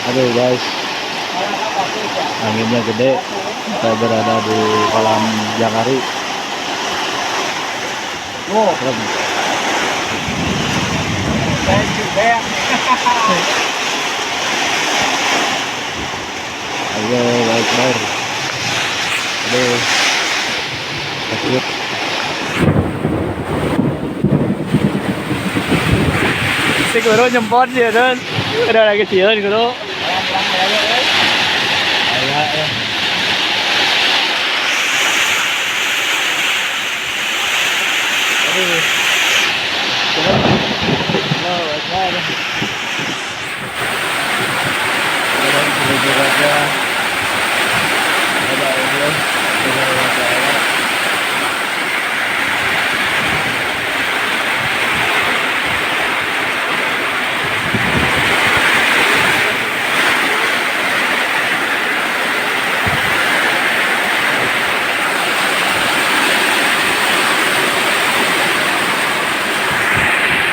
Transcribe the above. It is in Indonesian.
Aduh guys, anginnya gede. Saya berada di kolam Jangari. Oh, Serem. saya juga. Ayo baik. Aduh, takut. Si guru nyempot dia kan. Udah lagi kecil guru. Ayo. Aduh. Serem. Allah Akbar. Aja.